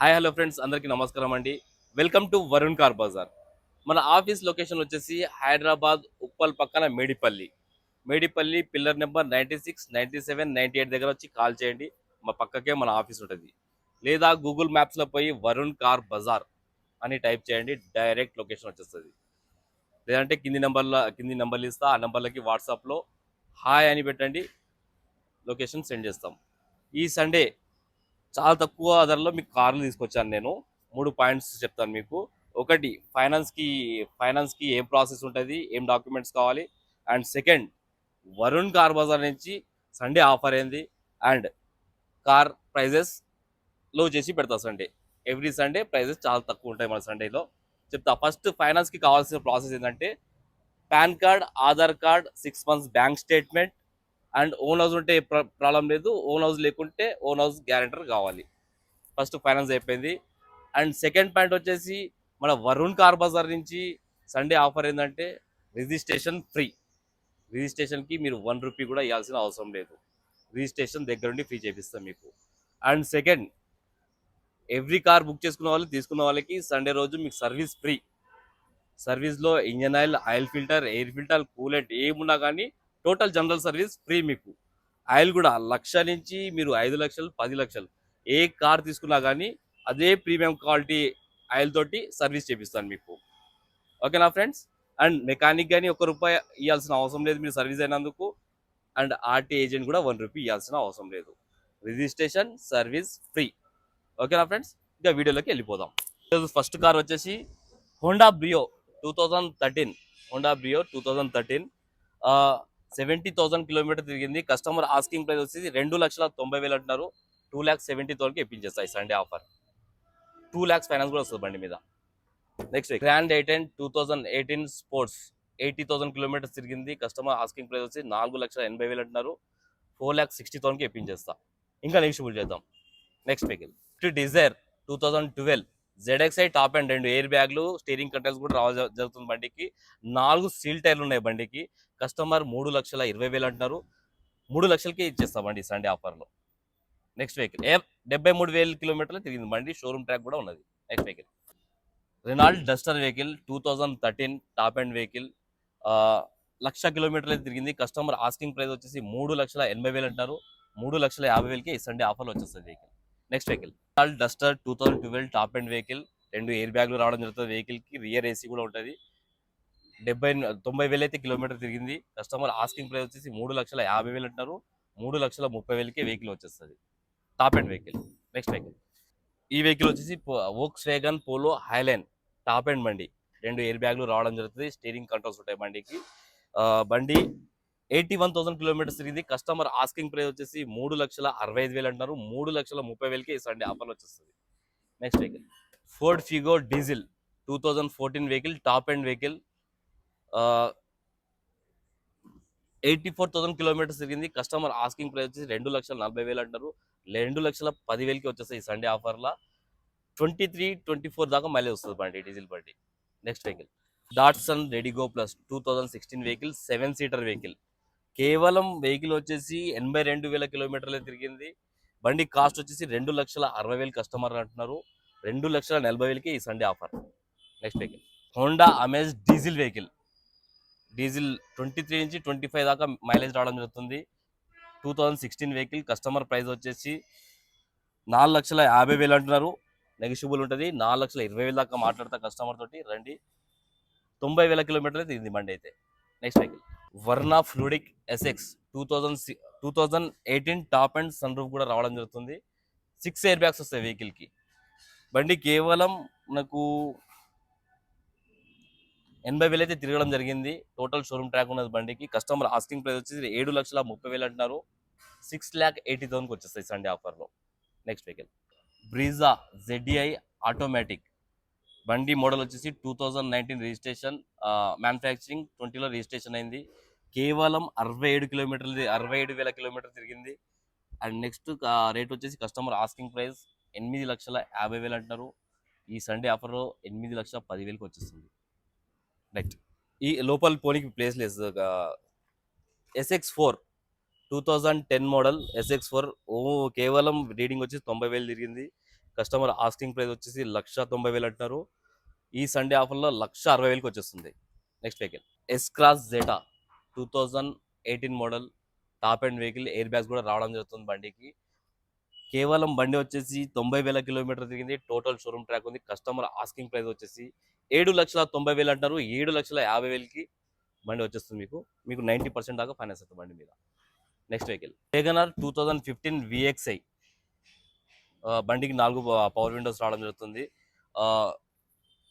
Hi hello friends అందరికీ నమస్కారం అండి. Welcome to Varun car Bazaar. మన ఆఫీస్ లొకేషన్ వచ్చేసి హైదరాబాద్ ఉప్పల్ పక్కన మేడిపల్లి పిల్లర్ నెంబర్ 96, 97, 98 దగ్గర వచ్చి కాల్ చేయండి. మా పక్కకే మన ఆఫీస్ ఉంటుంది. లేదా గూగుల్ మ్యాప్స్లో పోయి వరుణ్ కార్ బజార్ అని టైప్ చేయండి, డైరెక్ట్ లొకేషన్ వచ్చేస్తుంది. లేదంటే కింది నెంబర్లు ఇస్తా, ఆ నెంబర్లకి వాట్సాప్లో హాయ్ అని పెట్టండి, లొకేషన్ సెండ్ చేస్తాం. ఈ సండే చాలా తక్కువ ధరలో మీకు కార్లు తీసుకొచ్చాను నేను. 3 పాయింట్స్ చెప్తాను మీకు. ఒకటి, ఫైనాన్స్కి ఏం ప్రాసెస్ ఉంటుంది, ఏం డాక్యుమెంట్స్ కావాలి. And second, Varun car Bazaar నుంచి సండే ఆఫర్ ఏంది, అండ్ కార్ ప్రైజెస్ లో చేసి పెడతా సండే. ఎవ్రీ సండే ప్రైజెస్ చాలా తక్కువ ఉంటాయి మన సండేలో. చెప్తా. ఫస్ట్, ఫైనాన్స్కి కావాల్సిన ప్రాసెస్ ఏంటంటే pan card, Aadhaar card, 6 months bank statement, and own house ఉంటే ప్రాబ్లం లేదు, ఓన్ హౌస్ లేకుంటే ఓన్ హౌస్ గ్యారెంటర్ కావాలి. ఫస్ట్ ఫైనాన్స్ అయిపోయింది. అండ్ సెకండ్ పాయింట్ వచ్చేసి మన వరుణ్ కార్ బజార్ నుంచి సండే ఆఫర్ ఏంటంటే రిజిస్ట్రేషన్ ఫ్రీ. రిజిస్ట్రేషన్కి మీరు 1 రూపీ కూడా ఇవ్వాల్సిన అవసరం లేదు. రిజిస్ట్రేషన్ దగ్గరుండి ఫ్రీ చేపిస్తాం మీకు. And second, every car book చేసుకున్న వాళ్ళు, తీసుకున్న వాళ్ళకి సండే రోజు మీకు సర్వీస్ ఫ్రీ. సర్వీస్లో engine oil, oil filter, air filter, coolant ఏమున్నా కానీ టోటల్ జనరల్ సర్వీస్ ఫ్రీ మీకు. ఆయిల్ కూడా 1,00,000 నుంచి మీరు 5 లక్షలు, 10 లక్షలు ఏ కార్ తీసుకున్నా కానీ అదే ప్రీమియం క్వాలిటీ ఆయిల్ తోటి సర్వీస్ చేపిస్తాను మీకు. ఓకేనా ఫ్రెండ్స్? అండ్ మెకానిక్ కానీ 1 రూపాయి ఇవ్వాల్సిన అవసరం లేదు మీరు సర్వీస్ అయినందుకు. అండ్ ఆర్టీ ఏజెంట్ కూడా 1 రూపీ ఇవ్వాల్సిన అవసరం లేదు. Registration service free. ఓకేనా ఫ్రెండ్స్? ఇంకా వీడియోలోకి వెళ్ళిపోదాం. ఫస్ట్ కార్ వచ్చేసి Honda Brio 2013. Honda Brio 2013. 70,000 kilometre తిరిగింది. కస్టమర్ ఆస్కింగ్ ప్రైస్ వచ్చేసి 2,90,000 అంటున్నారు. 2,70,000కి ఇప్పించేస్తాయి సండే ఆఫర్. 2 lakhs ఫైనాన్స్ కూడా వస్తుంది బండి మీద. Next grand i ten 2018 sports, 80,000 kilometres తిరిగింది. కస్టమర్ ఆస్కింగ్ ప్రైస్ వచ్చి 4,80,000 అంటున్నారు. 4,60,000కి ఇప్పించేస్తా. ఇంకా నెగిషియబుల్ చేద్దాం. Next vehicle Dzire 2012. ZXi top end 2 air బ్యాగ్లు, స్టీరింగ్ కంట్రోల్స్ కూడా రావడం జరుగుతుంది బండికి. 4 సీల్ టైర్లు ఉన్నాయి బండికి. కస్టమర్ 3,20,000 అంటున్నారు. 3,00,000కి ఇచ్చేస్తాం బండి సండే ఆఫర్లో. నెక్స్ట్ వెహికల్ 73,000 కిలోమీటర్లు తిరిగింది బండి. షోరూమ్ ట్రాక్ కూడా ఉన్నది. Next vehicle Renault Duster vehicle 2013 top end vehicle. 1,00,000 కిలోమీటర్లు తిరిగింది. కస్టమర్ ఆస్కింగ్ ప్రైస్ వచ్చేసి 3,80,000 అంటారు. 3,50,000కి ఈ సండే ఆఫర్లో వచ్చేస్తుంది vehicle. Next vehicle Renault Duster 2012 top end vehicle. 2 air బ్యాగ్లు రావడం జరుగుతుంది వెహికల్కి. రియర్ ఏసీ కూడా ఉంటుంది. 90,000 అయితే కిలోమీటర్ తిరిగింది. కస్టమర్ ఆస్కింగ్ ప్రైస్ వచ్చేసి 3,50,000 అంటారు. 3,30,000కి వెహికల్ వచ్చేస్తుంది. Top end vehicle. Next vehicle ఈ వెహికల్ వచ్చేసి Volkswagen Polo Highline top end బండి. 2 ఎయిర్ బ్యాగ్లు రావడం జరుగుతుంది. స్టీరింగ్ కంట్రోల్స్ ఉంటాయి బండికి. బండి 81,000 కిలోమీటర్స్ తిరిగింది. కస్టమర్ ఆస్కింగ్ ప్రైస్ వచ్చేసి 3,65,000 అంటున్నారు. 3,30,000కి సండే ఆఫర్లో వచ్చేస్తుంది. Next vehicle Ford Figo diesel 2014 vehicle, top end vehicle. 84,000 kilometres తిరిగింది. కస్టమర్ ఆస్కింగ్ ప్రైస్ వచ్చేసి 2,40,000 అంటారు. 2,10,000కి వచ్చేస్తాయి ఈ సండే ఆఫర్లో. 23, 24 దాకా మైలేజ్ వస్తుంది బండి, డీజిల్ బండి. Next vehicle Datsun Redigo plus 2016 vehicle, 7-seater vehicle. కేవలం వెహికల్ వచ్చేసి 82,000 కిలోమీటర్లే తిరిగింది. బండి కాస్ట్ వచ్చేసి 2,60,000 కస్టమర్ అంటున్నారు. 2,40,000కి ఈ Sunday offer. Next vehicle Honda amaze diesel vehicle. Diesel 23 నుంచి 25 దాకా మైలేజ్ రావడం జరుగుతుంది. 2016 వెహికల్. కస్టమర్ ప్రైస్ వచ్చేసి 4,50,000 అంటున్నారు. నెగిషియబుల్ ఉంటుంది. 4,20,000 దాకా మాట్లాడతా కస్టమర్ తోటి. రండి. 90,000 కిలోమీటర్లు తిరిగింది బండి అయితే. Next vehicle Verna fluidic SX 2018 top end sunroof కూడా రావడం జరుగుతుంది. 6 ఎయిర్ బ్యాగ్స్ వస్తాయి వెహికల్కి. బండి కేవలం మనకు 80,000 అయితే తిరగడం జరిగింది. టోటల్ షోరూమ్ ట్రాక్ ఉన్నది బండికి. కస్టమర్ ఆస్కింగ్ ప్రైస్ వచ్చేసి 7,30,000 అంటున్నారు. 6,80,000కి వచ్చేస్తాయి సండే ఆఫర్లో. Next vehicle Brezza ZDI automatic. బండి మోడల్ వచ్చేసి 2019 రిజిస్ట్రేషన్. మ్యానుఫ్యాక్చరింగ్ 20లో రిజిస్ట్రేషన్ అయింది. కేవలం 67,000 కిలోమీటర్ తిరిగింది. అండ్ నెక్స్ట్ రేట్ వచ్చేసి కస్టమర్ ఆస్కింగ్ ప్రైస్ 8,50,000 అంటున్నారు. ఈ సండే ఆఫర్లో 8,10,000కి వచ్చేస్తుంది. నెక్స్ట్ ఈ లోపల పోనీకి ప్లేస్ లేదు. SX4 2010 model SX4. కేవలం రీడింగ్ వచ్చి 90,000 తిరిగింది. కస్టమర్ ఆస్కింగ్ ప్రైస్ వచ్చేసి 1,90,000 అంటున్నారు. ఈ సండే ఆఫర్లో 1,60,000కి వచ్చేస్తుంది. Next vehicle S cross Zeta 2018 model top end vehicle, air bags కూడా రావడం జరుగుతుంది బండికి. కేవలం బండి వచ్చేసి 90,000 కిలోమీటర్ తిరిగింది. టోటల్ షోరూమ్ ట్రాక్ ఉంది. కస్టమర్ ఆస్కింగ్ ప్రైస్ వచ్చేసి 7,90,000 అంటారు. 7,50,000కి బండి వచ్చేస్తుంది. మీకు 90% దాకా ఫైనాన్స్ అవుతుంది బండి మీద. Next vehicle Wagon R 2015 VXi. బండికి 4 పవర్ విండోస్ రావడం జరుగుతుంది.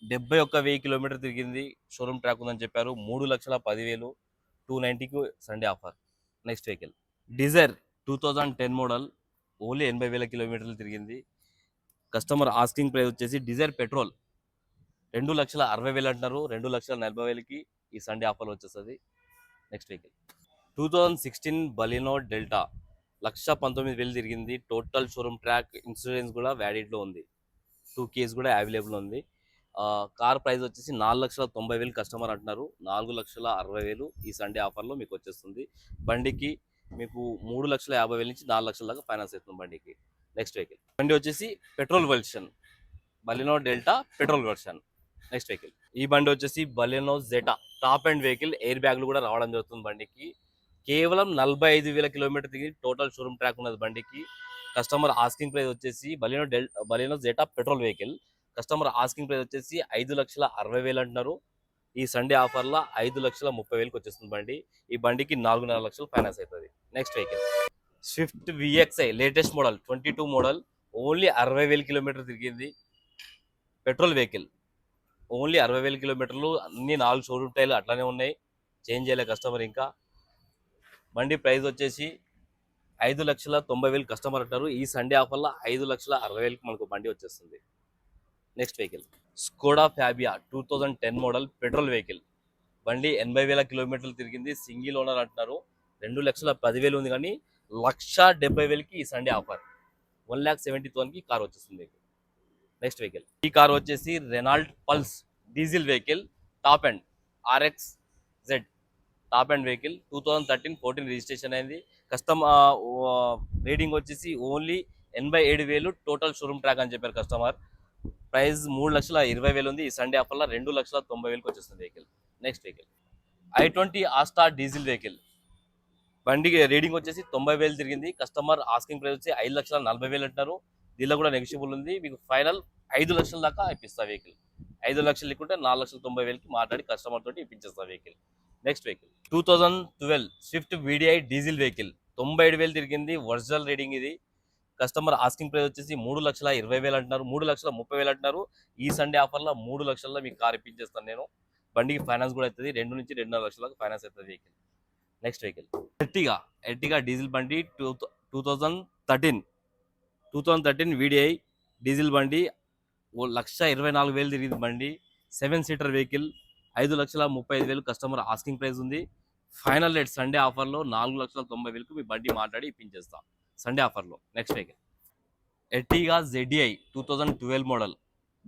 71,000 కిలోమీటర్ తిరిగింది. షోరూమ్ ట్రాక్ ఉందని చెప్పారు. 3,10,000 290కి Sunday offer. Next vehicle Dzire 2010 model, only 80,000 కిలోమీటర్లు తిరిగింది. కస్టమర్ ఆస్కింగ్ ప్రైస్ వచ్చేసి డిజైర్ పెట్రోల్ 2,60,000 అంటున్నారు. 2,40,000కి ఈ సండే ఆఫర్లో వచ్చేస్తుంది. నెక్స్ట్ వెహికల్ 2016 బలినో డెల్టా 1,19,000 తిరిగింది. టోటల్ షోరూమ్ ట్రాక్, ఇన్సూరెన్స్ కూడా వ్యాలిడ్లో ఉంది. 2 కేస్ కూడా అవైలబుల్ ఉంది. కార్ ప్రైస్ వచ్చేసి 4,90,000 కస్టమర్ అంటున్నారు. 4,60,000 ఈ సండే ఆఫర్లో మీకు వచ్చేస్తుంది. బండికి మీకు 3,50,000 నుంచి 4,00,000 దాకా ఫైనాన్స్ అవుతుంది బండికి. నెక్స్ట్ వెహికల్ బండి వచ్చేసి petrol version, Baleno delta petrol version. Next vehicle ఈ బండి వచ్చేసి Baleno Zeta top end vehicle, air బ్యాగ్లు కూడా రావడం జరుగుతుంది బండికి. కేవలం 45,000 కిలోమీటర్ తిరిగి టోటల్ షోరూమ్ ట్రాక్ ఉన్నది బండికి. కస్టమర్ ఆస్కింగ్ ప్రైస్ వచ్చేసి Baleno Zeta petrol vehicle, customer asking price వచ్చేసి 5,60,000 అంటున్నారు. ఈ సండే ఆఫర్లో 5,30,000కి వచ్చేస్తుంది బండి. ఈ బండికి 4.5 లక్షలు ఫైనాన్స్ అవుతుంది. Next vehicle Swift VXi latest model 22 model, only 60,000 kilometre తిరిగింది. పెట్రోల్ వెహికల్, ఓన్లీ 60,000 కిలోమీటర్లు. అన్ని 4 షోరూమ్ టైర్లు అట్లానే ఉన్నాయి, చేంజ్ చేయలే కస్టమర్ ఇంకా. బండి ప్రైస్ వచ్చేసి 5,90,000 కస్టమర్ అంటారు. ఈ సండే ఆఫర్లో 5,60,000కి మనకు బండి వచ్చేస్తుంది. Next vehicle Skoda Fabia 2010 model petrol vehicle, బండి 80,000 కిలోమీటర్లు తిరిగింది. సింగిల్ ఓనర్ అంటున్నారు. 2,10,000 ఉంది కానీ 1,70,000కి ఈ సండే ఆఫర్. 1,70,000కి కార్ వచ్చేస్తుంది. నెక్స్ట్ వెహికల్ ఈ కార్ వచ్చేసి Renault pulse diesel vehicle, top and RX Z top end vehicle. 2013-14 registration అయింది. రేటింగ్ వచ్చేసి ఓన్లీ 87,000 టోటల్ షోరూమ్ ట్రాక్ అని చెప్పారు కస్టమర్. ప్రైస్ 3,20,000 ఉంది. ఈ సండే ఆఫర్లో 2,90,000కి వచ్చేస్తుంది vehicle. Next vehicle i20 Asta diesel vehicle, బండికి రీడింగ్ వచ్చేసి 90,000 తిరిగింది. కస్టమర్ ఆస్కింగ్ ప్రైస్ వచ్చి 5,40,000 అంటారు. దీనిలో కూడా నెగోషియబుల్ ఉంది. మీకు ఫైనల్ 5 లక్షల దాకా ఇప్పిస్తా వెహికల్. 5 లక్షలు లేకుంటే 4,90,000కి మాట్లాడి కస్టమర్ తోటి ఇప్పించేస్తా vehicle. Next vehicle 2012 Swift VDI diesel vehicle, 97,000 తిరిగింది. ఒరిజినల్ రీడింగ్ ఇది. కస్టమర్ ఆస్కింగ్ ప్రైస్ వచ్చేసి 3,20,000 అంటున్నారు. 3,30,000 అంటున్నారు. ఈ సండే ఆఫర్లో 3 లక్షల్లో మీకు కార్ ఇప్పించేస్తాను నేను. బండికి ఫైనాన్స్ కూడా అవుతుంది. 2 నుంచి 2.5 లక్షల దాకా ఫైనాన్స్ అవుతుంది vehicle. Next vehicle Ertiga diesel బండి 2013 వీడిఐ డీజిల్ బండి, 1,24,000 తిరిగింది బండి. 7 seater vehicle, 5,35,000 customer asking price ఉంది. ఫైనల్ రేట్ సండే ఆఫర్లో 4,90,000కి మీ బండి మాట్లాడి ఇప్పించేస్తాం సండే ఆఫర్లో. Next vehicle Ertiga ZI 2012 model,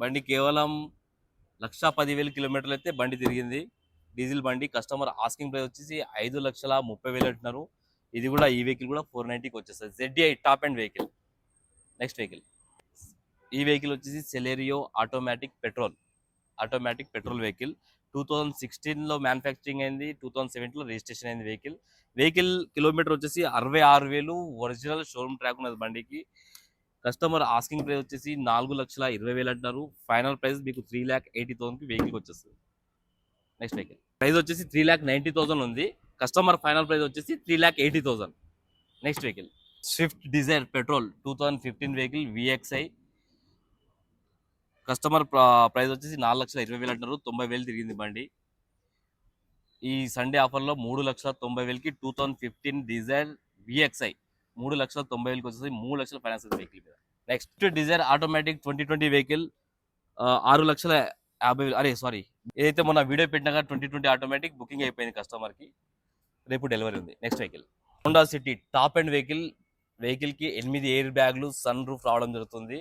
బండి కేవలం 1,10,000 కిలోమీటర్లు అయితే బండి తిరిగింది. డీజిల్ బండి. కస్టమర్ ఆస్కింగ్ ప్రైస్ వచ్చేసి 5,30,000 అంటున్నారు. ఇది కూడా ఈ వెహికల్ కూడా 490కి వచ్చేస్తుంది. ZI top end vehicle. Next vehicle ఈ వెహికల్ వచ్చేసి సెలెరియో ఆటోమేటిక్ పెట్రోల్ వెహికల్. 2016లో మ్యానుఫ్యాక్చరింగ్ అయింది. 2017లో రిజిస్ట్రేషన్ అయింది వెహికల్ కిలోమీటర్ వచ్చేసి 66,000 ఒరిజినల్ షోరూమ్ ట్రాక్ ఉన్నది బండికి. కస్టమర్ ఆస్కింగ్ ప్రైస్ వచ్చేసి 4,20,000 అంటున్నారు. ఫైనల్ ప్రైస్ మీకు 3,80,000కి వెహికల్ వచ్చేస్తుంది. నెక్స్ట్ వెహికల్ ప్రైస్ వచ్చేసి 3,90,000 ఉంది. కస్టమర్ ఫైనల్ ప్రైస్ వచ్చేసి 3,80,000. Next vehicle Swift Dzire petrol 2015 vehicle VXi, customer price వచ్చేసి 4,20,000 అంటారు. 90,000 తిరిగింది బండి. ఈ సండే ఆఫర్లో 3,90,000కి 2015 డిజైర్ విఎక్స్ఐ 3,90,000కి వచ్చేసి 3 లక్షల ఫైనాన్స్ వెహికల్ మీద. Next Dzire automatic 2020 vehicle, 6,50,000. ఏదైతే మొన్న వీడియో పెట్టినాక 2020 ఆటోమేటిక్ బుకింగ్ అయిపోయింది కస్టమర్కి. రేపు డెలివరీ ఉంది. Next vehicle Honda city top and వెహికల్కి 8 ఎయిర్ బ్యాగ్లు, సన్ రూఫ్ రావడం జరుగుతుంది.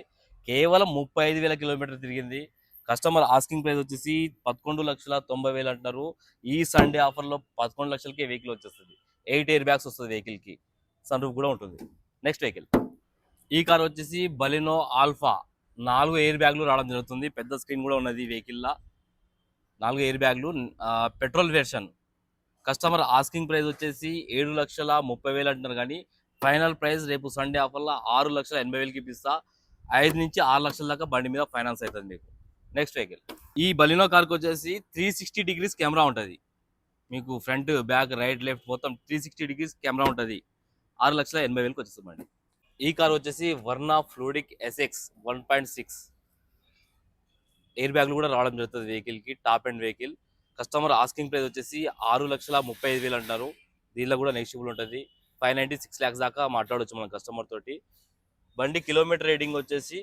కేవలం 35,000 కిలోమీటర్ తిరిగింది. కస్టమర్ ఆస్కింగ్ ప్రైస్ వచ్చేసి 11,90,000 అంటున్నారు. ఈ సండే ఆఫర్లో 11 లక్షలకే వెహికల్ వచ్చేస్తుంది. 8 ఎయిర్ బ్యాగ్స్ వస్తుంది వెహికల్కి, సన్ రూఫ్ కూడా ఉంటుంది. నెక్స్ట్ వెహికల్ ఈ కార్ వచ్చేసి బలినో ఆల్ఫా 4 ఎయిర్ బ్యాగ్లు రావడం జరుగుతుంది. పెద్ద స్క్రీన్ కూడా ఉన్నది ఈ వెహికల్‌లో. 4 ఎయిర్ బ్యాగ్లు. Petrol version. Customer asking price వచ్చేసి 7,30,000 అంటున్నారు కానీ ఫైనల్ ప్రైస్ రేపు సండే ఆఫర్లో 6,80,000కి ఇప్పిస్తా. 5 నుంచి 6 లక్షల దాకా బండి మీద ఫైనాన్స్ అవుతుంది మీకు. Next vehicle. ఈ బలినో కార్కి వచ్చేసి 360 డిగ్రీస్ కెమెరా ఉంటుంది. మీకు ఫ్రంట్ బ్యాక్ రైట్ లెఫ్ట్ మొత్తం 360 డిగ్రీస్ కెమెరా ఉంటుంది. 6,80,000కి వచ్చేస్తుంది బండి. ఈ కార్ వచ్చేసి వర్నా ఫ్లూడిక్ ఎస్ఎక్స్ 1.6 ఎయిర్ బ్యాగ్లు కూడా రావడం జరుగుతుంది వెహికల్కి. Top end vehicle. Customer asking price వచ్చేసి 6,35,000 అంటారు. దీనిలో కూడా నెగిషియబుల్ ఉంటుంది. 596 lakhs దాకా మాట్లాడవచ్చు మనం కస్టమర్ తోటి. బండి కిలోమీటర్ రేటింగ్ వచ్చేసి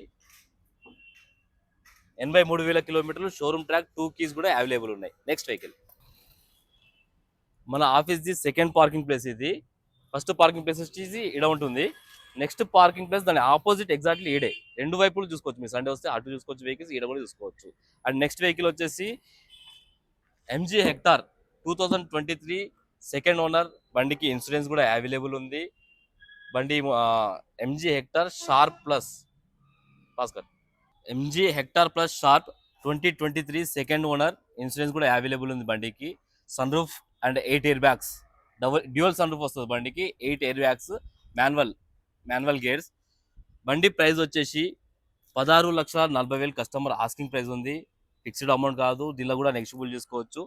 83,000 కిలోమీటర్లు. షోరూమ్ ట్రాక్ 2 keys కూడా అవైలబుల్ ఉన్నాయి. Next vehicle. మన ఆఫీస్ది సెకండ్ పార్కింగ్ ప్లేస్ ఇది. ఫస్ట్ పార్కింగ్ ప్లేస్ వచ్చేసి ఇడ ఉంటుంది. నెక్స్ట్ పార్కింగ్ ప్లేస్ దాని ఆపోజిట్ ఎగ్జాక్ట్లీ ఈడే. రెండు వైపులు చూసుకోవచ్చు. మీ సండే వస్తే అటు చూసుకోవచ్చు వెహికల్స్, ఈడ కూడా చూసుకోవచ్చు. అండ్ నెక్స్ట్ వెహికల్ వచ్చేసి ఎంజీ హెక్టార్ 2023 సెకండ్ ఓనర్. బండికి ఇన్సూరెన్స్ కూడా అవైలబుల్ ఉంది. బండి MG Hector Sharp plus Bhaskar MG Hector plus Sharp 2023 second owner. Insurance కూడా అవైలబుల్ ఉంది బండికి. Sunroof and 8 air bags. Dual sunroof వస్తుంది బండికి. 8 ఎయిర్ బ్యాగ్స్. Manual gears. బండి ప్రైస్ వచ్చేసి 16,40,000 కస్టమర్ ఆస్కింగ్ ప్రైస్ ఉంది. ఫిక్స్డ్ అమౌంట్ కాదు. దీనిలో కూడా నెగిషియబుల్ చేసుకోవచ్చు.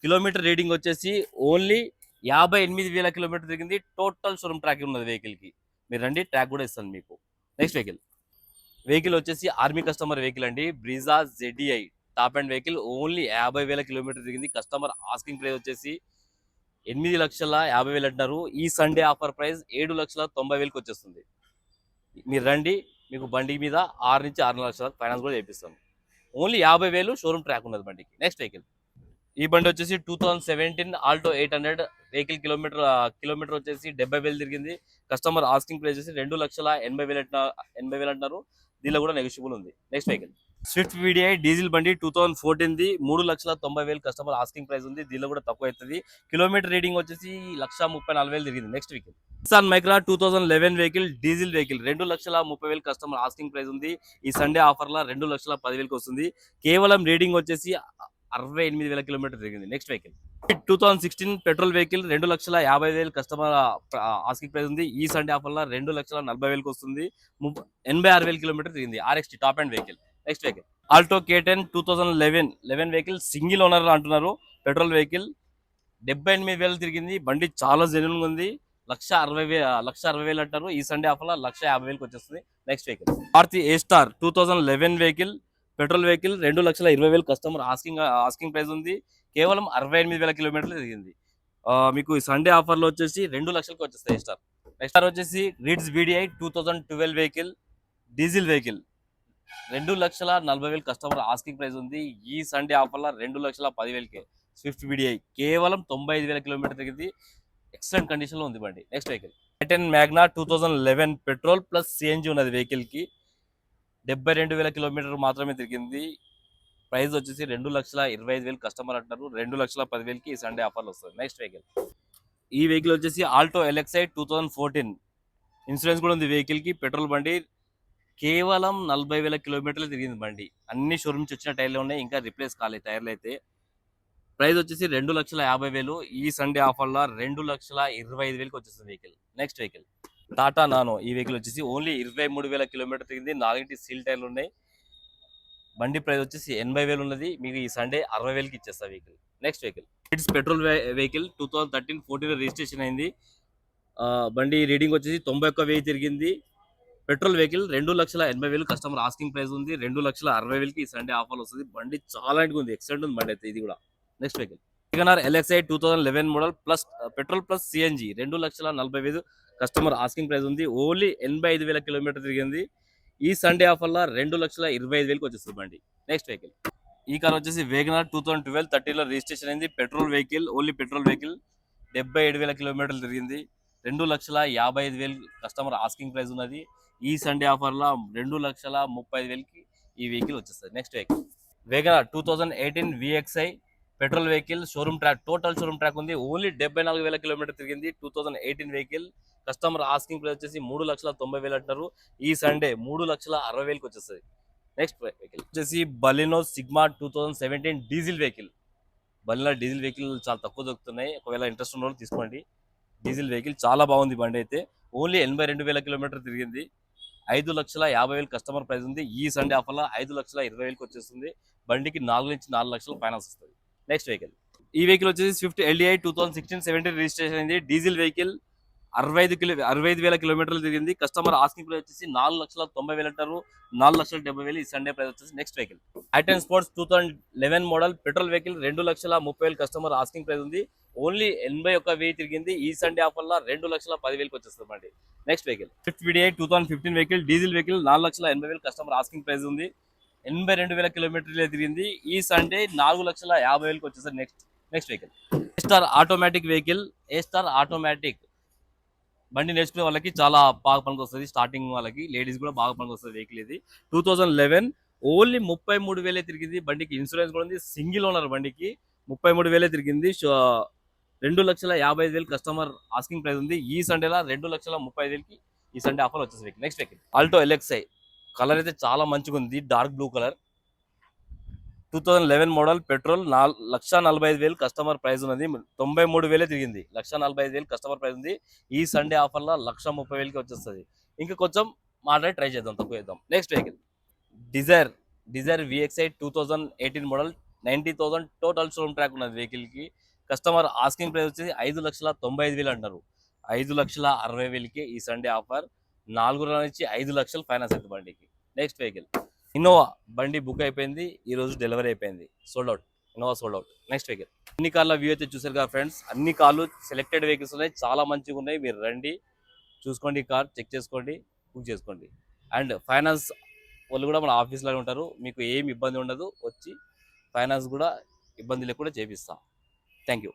కిలోమీటర్ రేటింగ్ వచ్చేసి ఓన్లీ 58,000 కిలోమీటర్ తిరిగింది. టోటల్ షోరూమ్ ట్రాక్ ఉన్నది వెహికల్కి. మీరు రండి, ట్రాక్ కూడా ఇస్తాను మీకు. నెక్స్ట్ వెహికల్ వచ్చేసి ఆర్మీ కస్టమర్ వెహికల్ అండి. Brezza ZDI top end vehicle. Only 50,000 kilometre తిరిగింది. కస్టమర్ ఆస్కింగ్ ప్రైస్ వచ్చేసి 8,50,000 అంటారు. ఈ సండే ఆఫర్ ప్రైస్ 7,90,000కి వచ్చేస్తుంది. మీరు రండి, మీకు బండి మీద 6 నుంచి 6 లక్షల ఫైనాన్స్ కూడా చేపిస్తాం. ఓన్లీ 50,000 షోరూమ్ ట్రాక్ ఉన్నది బండికి. Next vehicle. ఈ బండి వచ్చేసి 2017 ఆల్టో 800 వెహికల్. కిలోమీటర్ వచ్చేసి 70,000 తిరిగింది. కస్టమర్ ఆస్కింగ్ ప్రైస్ వచ్చేసి 2,80,000 అంటారు. దీనిలో కూడా నెగిషియబుల్ ఉంది. Next vehicle. Swift VDI diesel బండి 2014ది 3,90,000 కస్టమర్ ఆస్కింగ్ ప్రైస్ ఉంది. దీనిలో కూడా తక్కువ అవుతుంది. కిలోమీటర్ రీడింగ్ వచ్చేసి 1,34,000 తిరిగింది. Next vehicle. Nissan Micra 2011 vehicle. Diesel vehicle. 2,30,000 customer asking price ఉంది. ఈ సండే ఆఫర్లో 2,10,000కి వస్తుంది. కేవలం రీడింగ్ వచ్చేసి 68,000 కిలోమీటర్ తిరిగింది. Next vehicle. 2016 petrol vehicle. 2,50,000 customer asking price ఉంది. ఈ సండే ఆఫర్లో 2,40,000కి వస్తుంది. 86,000 కిలోమీటర్ తిరిగింది. RXT top end vehicle. Next vehicle. Alto K10 2011 vehicle. Single owner అంటున్నారు. Petrol vehicle. 78,000 తిరిగింది. బండి చాలా జెన్యూన్ ఉంది. 1,60,000 అంటారు. ఈ సండే ఆఫర్లో 1,50,000కి వచ్చేస్తుంది. Next vehicle. Maruti A-Star 2011 vehicle. Petrol vehicle. 2,20,000 customer asking price ఉంది. కేవలం 68,000 కిలోమీటర్లు తిరిగింది. మీకు ఈ సండే ఆఫర్లో వచ్చేసి 2 లక్షలకి వచ్చేస్తాయి A-Star. నెక్స్ట్ వచ్చేసి రిడ్స్ VDI 2012 vehicle. Diesel vehicle. 2,40,000 customer asking price ఉంది. ఈ సండే ఆఫర్లో 2,10,000కి స్విఫ్ట్ VDI. కేవలం 95,000 కిలోమీటర్ తిరిగింది. ఎక్సలెంట్ కండిషన్లో ఉంది బండి. Next vehicle. I10 Magna 2011 petrol plus CNG ఉన్నది వెహికల్కి. 72,000 కిలోమీటర్ మాత్రమే తిరిగింది. ప్రైస్ వచ్చేసి 2,25,000 కస్టమర్ అంటారు. 2,10,000కి ఈ సండే ఆఫర్లు వస్తుంది. Next vehicle. ఈ వెహికల్ వచ్చేసి ఆల్టో LXi 2014. ఇన్సూరెన్స్ కూడా ఉంది వెహికల్కి. పెట్రోల్ బండి. కేవలం 40,000 కిలోమీటర్లు తిరిగింది బండి. అన్ని షోరూమ్ నుంచి వచ్చిన టైర్లు ఉన్నాయి, ఇంకా రిప్లేస్ కాలేదు టైర్లు అయితే. ప్రైస్ వచ్చేసి 2,50,000. ఈ సండే ఆఫర్లో 2,25,000కి వచ్చేస్తుంది vehicle. Next vehicle. Tata nano. ఈ వెహికల్ వచ్చేసి ఓన్లీ 23,000 కిలోమీటర్ తిరిగింది. 4 సీల్ టైర్లు ఉన్నాయి. బండి ప్రైస్ వచ్చేసి 80,000 ఉన్నది. మీకు ఈ సండే 60,000కి ఇచ్చేస్తా vehicle. Next vehicle. It's petrol vehicle. 2013-14 registration అయింది. బండి రీడింగ్ వచ్చేసి 91,000 తిరిగింది. Petrol vehicle. 2,80,000 customer asking price ఉంది. 2,60,000కి ఈ సండే ఆఫర్ వస్తుంది. బండి చాలా ఉంది, ఎక్సలెంట్ ఉంది బండి అయితే ఇది కూడా. Next vehicle. WagonR LXi 2011 model plus petrol plus CNG. 2,40,000 customer asking price ఉంది. ఓన్లీ 85,000 కిలోమీటర్ తిరిగింది. ఈ సండే ఆఫర్లో 2,25,000కి వచ్చేస్తుంది బండి. Next vehicle. ఈ కార్ వచ్చేసి WagonR 2012 13లో రిజిస్ట్రేషన్ అయింది. Petrol vehicle. Only petrol vehicle. 77,000 కిలోమీటర్లు తిరిగింది. 2,55,000 కస్టమర్ ఆస్కింగ్ ప్రైస్ ఉన్నది. ఈ సండే ఆఫర్లో 2,35,000కి ఈ వెహికల్ వచ్చేస్తుంది. Next vehicle. WagonR 2018 VXi petrol vehicle. Showroom track. Total showroom track ఉంది. ఓన్లీ 74,000 కిలోమీటర్ తిరిగింది. 2018 వెహికల్. కస్టమర్ ఆస్కింగ్ ప్రైస్ వచ్చేసి 3,90,000 అంటారు. ఈ సండే 3,60,000కి వచ్చేస్తుంది. నెక్స్ట్ వెహికల్ వచ్చేసి Baleno sigma 2017 diesel vehicle. Baleno diesel vehicle చాలా తక్కువ దొరుకుతున్నాయి, ఒకవేళ ఇంట్రెస్ట్ ఉన్న వాళ్ళు తీసుకోండి. డీజిల్ వెహికల్ చాలా బాగుంది బండి అయితే. ఓన్లీ 82,000 కిలోమీటర్ తిరిగింది. 5,50,000 కస్టమర్ ప్రైస్ ఉంది. ఈ సండే ఆఫర్లో 5,20,000 వచ్చేస్తుంది. బండికి 4 నుంచి 4 లక్షలు ఫైనాన్స్ వస్తుంది. నెక్స్ట్ వెహికల్, ఈ వెహికల్ వచ్చేసి స్విఫ్ట్ ఎల్డిఐ 2016-17 రిజిస్ట్రేషన్ అయింది. డీజిల్ వెహికల్ 65,000 కిలోమీటర్లు తిరిగింది. కస్టమర్ ఆస్కింగ్ ప్రైస్ వచ్చేసి 4,90,000 అంటారు. 4,70,000 ఈ సండే ప్రైస్ వచ్చేసి. Next vehicle i ten sports 2011 model petrol vehicle 2,30,000 customer asking price ఉంది. ఓన్లీ 81,000 తిరిగింది. ఈ సండే ఆఫర్ లో 2,10,000 వచ్చేస్తుంది అండి. Next vehicle Swift VDi 2015 vehicle diesel vehicle 4,80,000 customer asking price ఉంది. 82,000 కిలోమీటర్లే తిరిగింది. ఈ సండే 4,50,000 వచ్చేస్తుంది. Next vehicle A star automatic vehicle. A star automatic బండి నేర్చుకునే వాళ్ళకి చాలా బాగా పనికి వస్తుంది. స్టార్టింగ్ వాళ్ళకి, లేడీస్ కూడా బాగా పనికి వస్తుంది వెహికల్ ఇది. 2011 ఓన్లీ 33,000 తిరిగింది. బండికి ఇన్సూరెన్స్ కూడా ఉంది. సింగిల్ ఓనర్ బండికి 33,000 తిరిగింది. 2,55,000 కస్టమర్ ఆస్కింగ్ ప్రైస్ ఉంది. ఈ సండేలా 2,35,000 ఈ సండే ఆఫర్ వచ్చేసి. Next vehicle Alto LXi. Colour అయితే చాలా మంచిగా ఉంది, dark blue colour. 2011 model petrol 1,45,000 customer price ఉన్నది. 93,000 తిరిగింది. 1,45,000 కస్టమర్ ప్రైస్ ఉంది. ఈ సండే ఆఫర్లో 1,30,000 వచ్చేస్తుంది. ఇంకా కొంచెం మాట్లాడి ట్రై చేద్దాం, తక్కువ చేద్దాం. Next vehicle Dzire VXi 2018 model 90,000 total showroom track ఉన్నది వెహికల్కి. కస్టమర్ ఆస్కింగ్ ప్రైస్ వచ్చేసి 5,95,000 అంటారు. 5,60,000కి ఈ సండే ఆఫర్. 4 నుంచి 5 లక్షలు ఫైనాన్స్ అవుతుంది బండికి. Next vehicle Innova. బండి బుక్ అయిపోయింది, ఈ రోజు డెలివరీ అయిపోయింది. Sold out, Innova sold out. Next vehicle అన్ని కార్ల వ్యూ అయితే చూసారు కదా ఫ్రెండ్స్. అన్ని కార్లు సెలెక్టెడ్ వెహికల్స్ ఉన్నాయి, చాలా మంచిగా ఉన్నాయి. మీరు రండి, చూసుకోండి, కార్ చెక్ చేసుకోండి, బుక్ చేసుకోండి. అండ్ ఫైనాన్స్ వాళ్ళు కూడా మన ఆఫీస్లో ఉంటారు. మీకు ఏమి ఇబ్బంది ఉండదు, వచ్చి ఫైనాన్స్ కూడా ఇబ్బంది లేకుండా చేపిస్తాం. Thank you.